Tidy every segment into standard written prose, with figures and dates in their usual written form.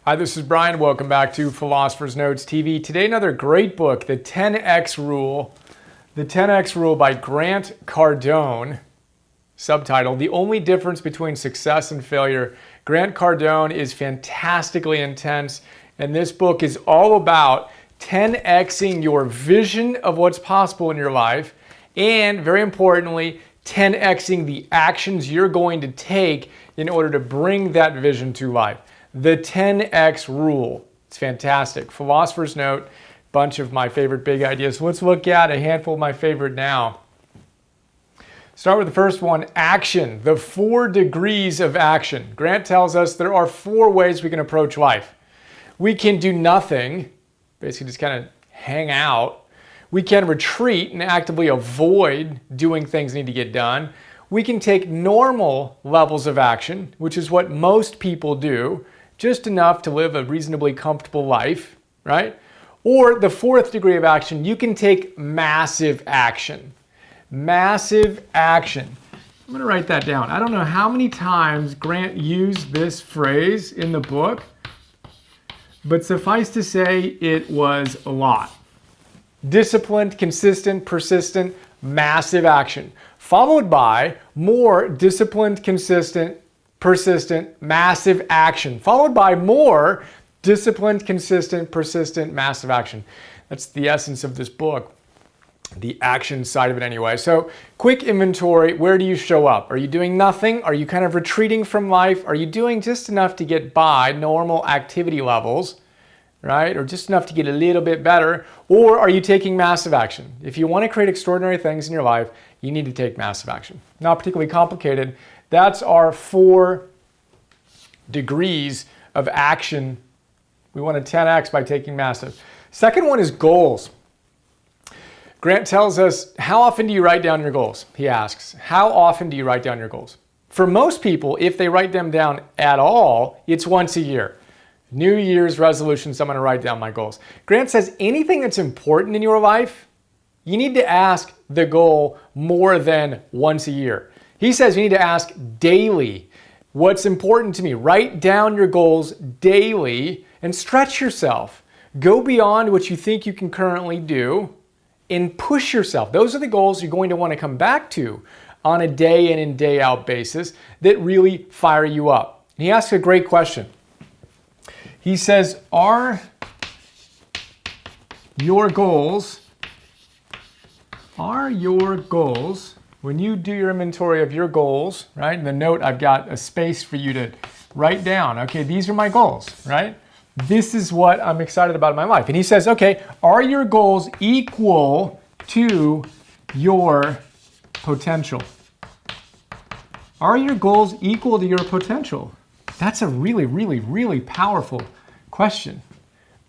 Hi, this is Brian. Welcome back to Philosopher's Notes TV. Today, another great book, The 10X Rule. The 10X Rule by Grant Cardone. Subtitle, The Only Difference Between Success and Failure. Grant Cardone is fantastically intense, and this book is all about 10Xing your vision of what's possible in your life, and very importantly, 10Xing the actions you're going to take in order to bring that vision to life. The 10X Rule. It's fantastic. Philosopher's Note, bunch of my favorite big ideas. Let's look at a handful of my favorite now. Start with the first one, action. The 4 degrees of action. Grant tells us there are 4 ways we can approach life. We can do nothing, basically just kind of hang out. We can retreat and actively avoid doing things that need to get done. We can take normal levels of action, which is what most people do, just enough to live a reasonably comfortable life, right? Or the 4th degree of action, you can take massive action. Massive action. I'm going to write that down. I don't know how many times Grant used this phrase in the book, but suffice to say it was a lot. Disciplined, consistent, persistent, massive action, followed by more disciplined, consistent, persistent, massive action, followed by more disciplined, consistent, persistent, massive action. That's the essence of this book, the action side of it anyway. So quick inventory, where do you show up? Are you doing nothing? Are you kind of retreating from life? Are you doing just enough to get by normal activity levels, right? Or just enough to get a little bit better? Or are you taking massive action? If you want to create extraordinary things in your life, you need to take massive action. Not particularly complicated. That's our 4 degrees of action. We want to 10x by taking massive. Second one is goals. Grant tells us, how often do you write down your goals? He asks, how often do you write down your goals? For most people, if they write them down at all, it's once a year. New Year's resolutions, I'm going to write down my goals. Grant says anything that's important in your life, you need to ask the goal more than once a year. He says you need to ask daily, what's important to me? Write down your goals daily and stretch yourself. Go beyond what you think you can currently do and push yourself. Those are the goals you're going to want to come back to on a day in and day out basis that really fire you up. And he asks a great question. He says, are your goals, when you do your inventory of your goals, right? In the note, I've got a space for you to write down. Okay, these are my goals, right? This is what I'm excited about in my life. And he says, okay, are your goals equal to your potential? Are your goals equal to your potential? That's a really, really, really powerful question.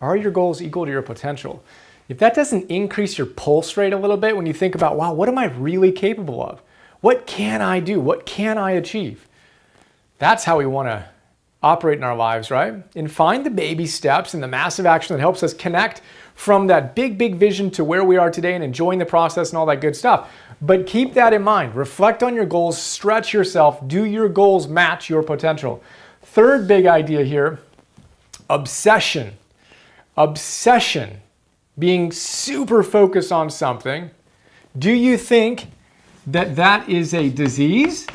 Are your goals equal to your potential? If that doesn't increase your pulse rate a little bit when you think about, wow, what am I really capable of? What can I do? What can I achieve? That's how we want to operate in our lives, right? And find the baby steps and the massive action that helps us connect from that big, big vision to where we are today and enjoying the process and all that good stuff. But keep that in mind. Reflect on your goals, stretch yourself, do your goals match your potential? Third big idea here, obsession. Obsession. Being super focused on something. Do you think that that is a disease?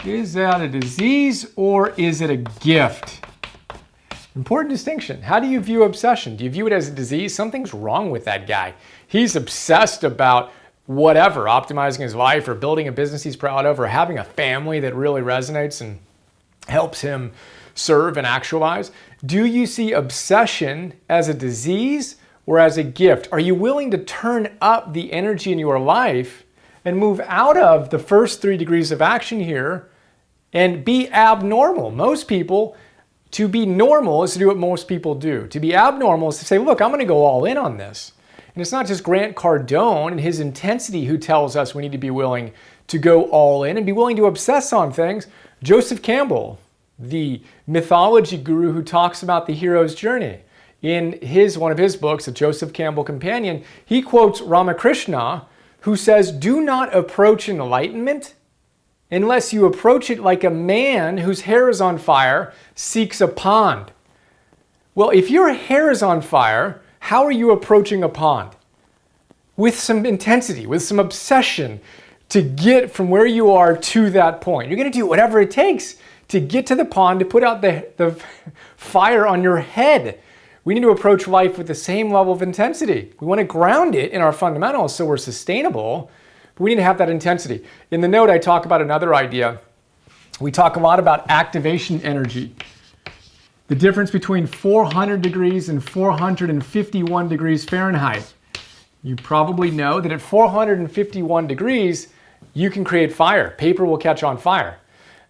Is that a disease or is it a gift? Important distinction. How do you view obsession? Do you view it as a disease? Something's wrong with that guy. He's obsessed about whatever, optimizing his life or building a business he's proud of or having a family that really resonates and helps him serve and actualize. Do you see obsession as a disease or as a gift? Are you willing to turn up the energy in your life and move out of the first 3 degrees of action here and be abnormal? Most people, to be normal is to do what most people do. To be abnormal is to say, look, I'm going to go all in on this. And it's not just Grant Cardone and his intensity who tells us we need to be willing to go all in and be willing to obsess on things. Joseph Campbell, the mythology guru who talks about the hero's journey, in one of his books, A Joseph Campbell Companion, he quotes Ramakrishna, who says, do not approach enlightenment unless you approach it like a man whose hair is on fire seeks a pond. Well, if your hair is on fire, how are you approaching a pond? With some intensity, with some obsession to get from where you are to that point. You're going to do whatever it takes to get to the pond, to put out the fire on your head. We need to approach life with the same level of intensity. We want to ground it in our fundamentals so we're sustainable, but we need to have that intensity. In the note, I talk about another idea. We talk a lot about activation energy. The difference between 400 degrees and 451 degrees Fahrenheit. You probably know that at 451 degrees, you can create fire. Paper will catch on fire.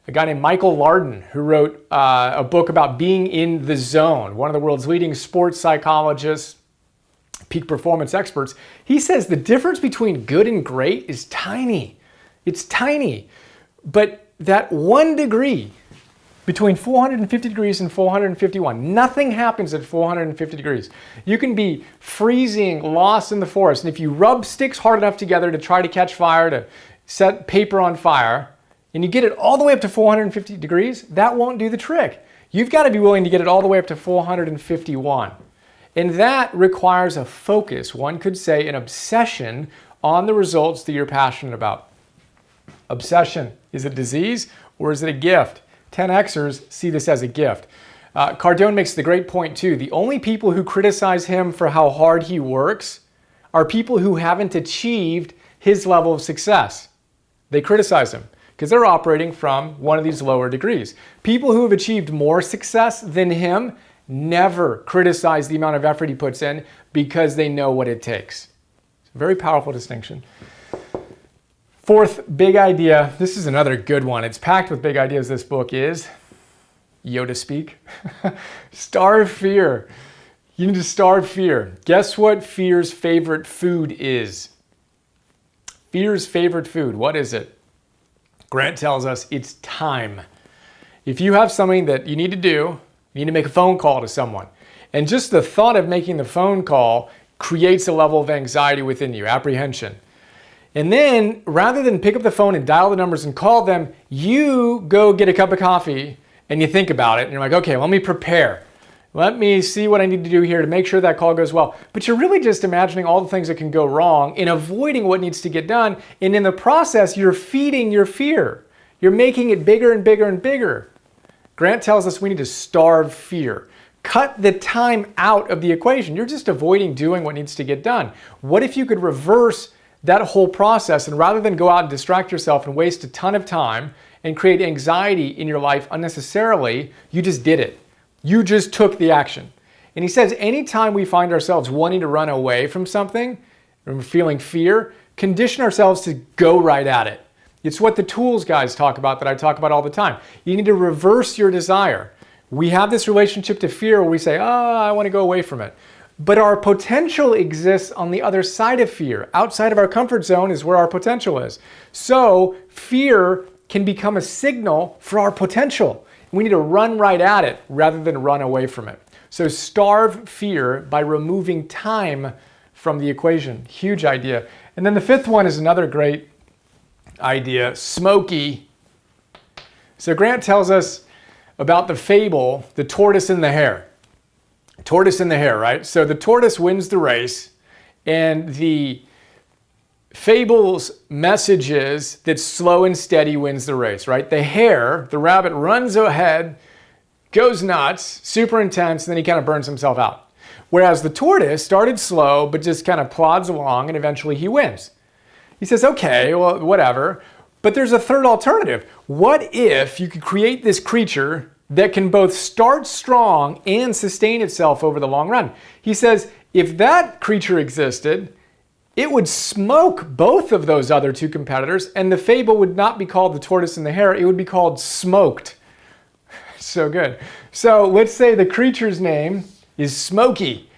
A guy named Michael Larden, who wrote a book about being in the zone, one of the world's leading sports psychologists, peak performance experts, he says the difference between good and great is tiny. It's tiny. But that 1 degree between 450 degrees and 451, nothing happens at 450 degrees. You can be freezing, lost in the forest, and if you rub sticks hard enough together to try to catch fire, to set paper on fire, and you get it all the way up to 450 degrees, that won't do the trick. You've got to be willing to get it all the way up to 451. And that requires a focus, one could say an obsession on the results that you're passionate about. Obsession, is it disease or is it a gift? 10Xers see this as a gift. Cardone makes the great point too. The only people who criticize him for how hard he works are people who haven't achieved his level of success. They criticize him because they're operating from one of these lower degrees. People who have achieved more success than him never criticize the amount of effort he puts in because they know what it takes. It's a very powerful distinction. Fourth big idea, this is another good one. It's packed with big ideas, this book is, Yoda speak, starve fear. You need to starve fear. Guess what fear's favorite food is? Fear's favorite food, what is it? Grant tells us it's time. If you have something that you need to do, you need to make a phone call to someone. And just the thought of making the phone call creates a level of anxiety within you, apprehension. And then rather than pick up the phone and dial the numbers and call them, you go get a cup of coffee and you think about it and you're like, okay, let me prepare. Let me see what I need to do here to make sure that call goes well. But you're really just imagining all the things that can go wrong and avoiding what needs to get done. And in the process, you're feeding your fear. You're making it bigger and bigger and bigger. Grant tells us we need to starve fear. Cut the time out of the equation. You're just avoiding doing what needs to get done. What if you could reverse that whole process and rather than go out and distract yourself and waste a ton of time and create anxiety in your life unnecessarily, you just did it. You just took the action. And he says anytime we find ourselves wanting to run away from something and feeling fear, condition ourselves to go right at it. It's what the tools guys talk about that I talk about all the time. You need to reverse your desire. We have this relationship to fear where we say, I want to go away from it. But our potential exists on the other side of fear. Outside of our comfort zone is where our potential is. So fear can become a signal for our potential. We need to run right at it rather than run away from it. So starve fear by removing time from the equation. Huge idea. And then the fifth one is another great idea, smoky. So Grant tells us about the fable, the tortoise and the hare. Tortoise and the hare, right? So the tortoise wins the race, and the fable's message is that slow and steady wins the race, right? The hare, the rabbit, runs ahead, goes nuts, super intense, and then he kind of burns himself out. Whereas the tortoise started slow, but just kind of plods along, and eventually he wins. He says, okay, well, whatever. But there's a third alternative. What if you could create this creature that can both start strong and sustain itself over the long run? He says, if that creature existed, it would smoke both of those other two competitors, and the fable would not be called the tortoise and the hare, it would be called smoked. So good. So let's say the creature's name is Smokey.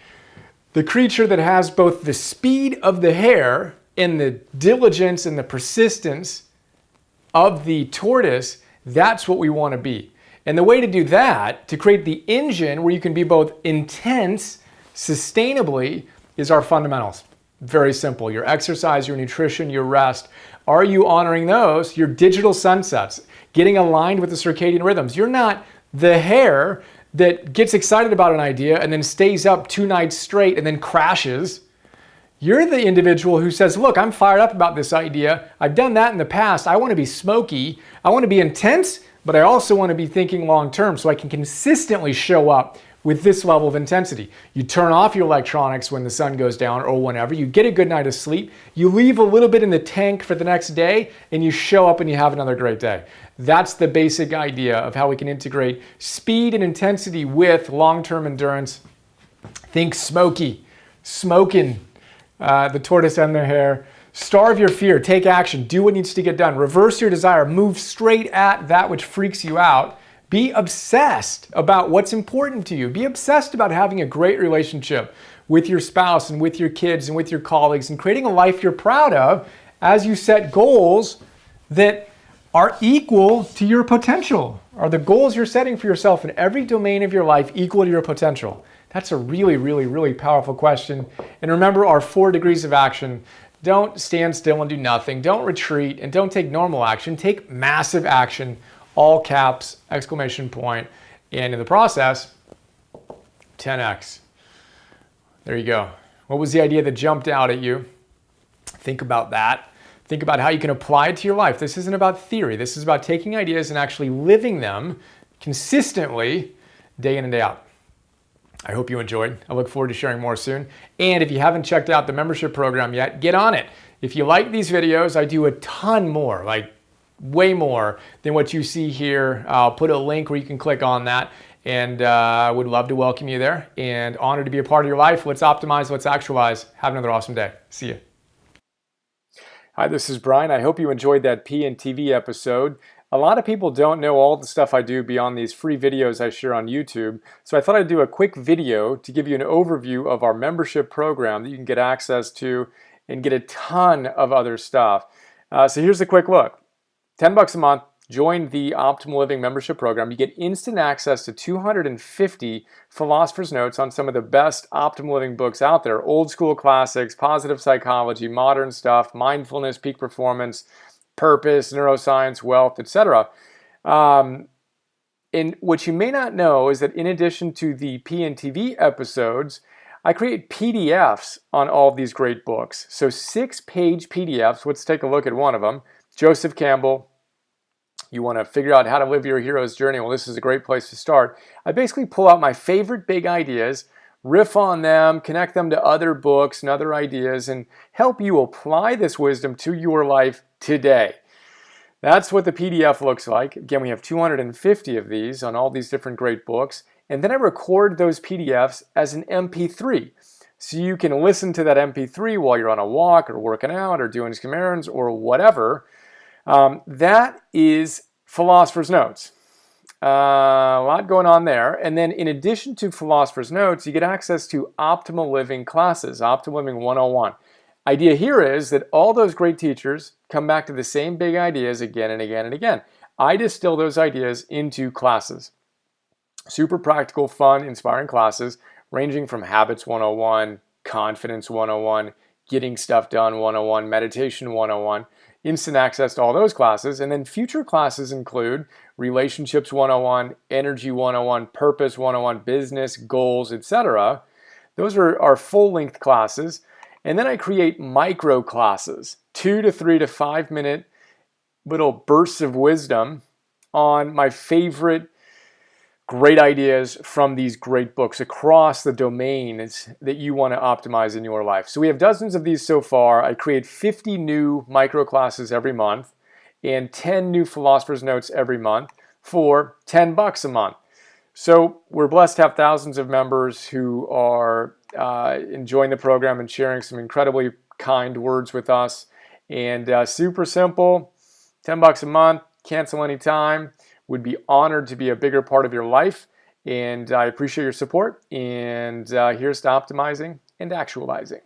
The creature that has both the speed of the hare and the diligence and the persistence of the tortoise, that's what we want to be. And the way to do that, to create the engine where you can be both intense, sustainably, is our fundamentals. Very simple. Your exercise, your nutrition, your rest. Are you honoring those? Your digital sunsets, getting aligned with the circadian rhythms. You're not the hare that gets excited about an idea and then stays up 2 nights straight and then crashes. You're the individual who says, look, I'm fired up about this idea. I've done that in the past. I want to be smoky. I want to be intense, but I also want to be thinking long term so I can consistently show up with this level of intensity. You turn off your electronics when the sun goes down or whenever. You get a good night of sleep. You leave a little bit in the tank for the next day and you show up and you have another great day. That's the basic idea of how we can integrate speed and intensity with long-term endurance. Think smoky, smoking, the tortoise and the hare. Starve your fear, take action, do what needs to get done. Reverse your desire, move straight at that which freaks you out. Be obsessed about what's important to you. Be obsessed about having a great relationship with your spouse and with your kids and with your colleagues and creating a life you're proud of as you set goals that are equal to your potential. Are the goals you're setting for yourself in every domain of your life equal to your potential? That's a really, really, really powerful question. And remember our 4 degrees of action. Don't stand still and do nothing. Don't retreat and don't take normal action. Take massive action. All caps, exclamation point, and in the process, 10x. There you go. What was the idea that jumped out at you? Think about that. Think about how you can apply it to your life. This isn't about theory. This is about taking ideas and actually living them consistently day in and day out. I hope you enjoyed. I look forward to sharing more soon. And if you haven't checked out the membership program yet, get on it. If you like these videos, I do a ton more, like way more than what you see here. I'll put a link where you can click on that, and I would love to welcome you there and honored to be a part of your life. Let's optimize, let's actualize. Have another awesome day. See you. Hi, this is Brian. I hope you enjoyed that PNTV episode. A lot of people don't know all the stuff I do beyond these free videos I share on YouTube, so I thought I'd do a quick video to give you an overview of our membership program that you can get access to and get a ton of other stuff. So here's a quick look. $10 a month, join the Optimal Living membership program. You get instant access to 250 philosopher's notes on some of the best optimal living books out there. Old school classics, positive psychology, modern stuff, mindfulness, peak performance, purpose, neuroscience, wealth, etc. And what you may not know is that in addition to the PNTV episodes, I create PDFs on all of these great books. So 6-page PDFs. Let's take a look at one of them. Joseph Campbell. You want to figure out how to live your hero's journey? Well, this is a great place to start. I basically pull out my favorite big ideas, riff on them, connect them to other books and other ideas, and help you apply this wisdom to your life today. That's what the PDF looks like. Again, we have 250 of these on all these different great books. And then I record those PDFs as an MP3. So you can listen to that MP3 while you're on a walk or working out or doing some errands or whatever. That is Philosopher's Notes. A lot going on there. And then in addition to Philosopher's Notes, you get access to Optimal Living classes, Optimal Living 101. Idea here is that all those great teachers come back to the same big ideas again and again and again. I distill those ideas into classes. Super practical, fun, inspiring classes ranging from Habits 101, Confidence 101, Getting Stuff Done 101, Meditation 101. Instant access to all those classes. And then future classes include Relationships 101, Energy 101, Purpose 101, Business, Goals, etc. Those are our full-length classes. And then I create micro classes, 2 to 3 to 5 minute little bursts of wisdom on my favorite great ideas from these great books across the domains that you want to optimize in your life. So we have dozens of these so far. I create 50 new micro classes every month and 10 new Philosopher's Notes every month for $10 a month. So we're blessed to have thousands of members who are enjoying the program and sharing some incredibly kind words with us. And super simple, $10 a month, cancel anytime. Would be honored to be a bigger part of your life, and I appreciate your support. And here's to optimizing and actualizing.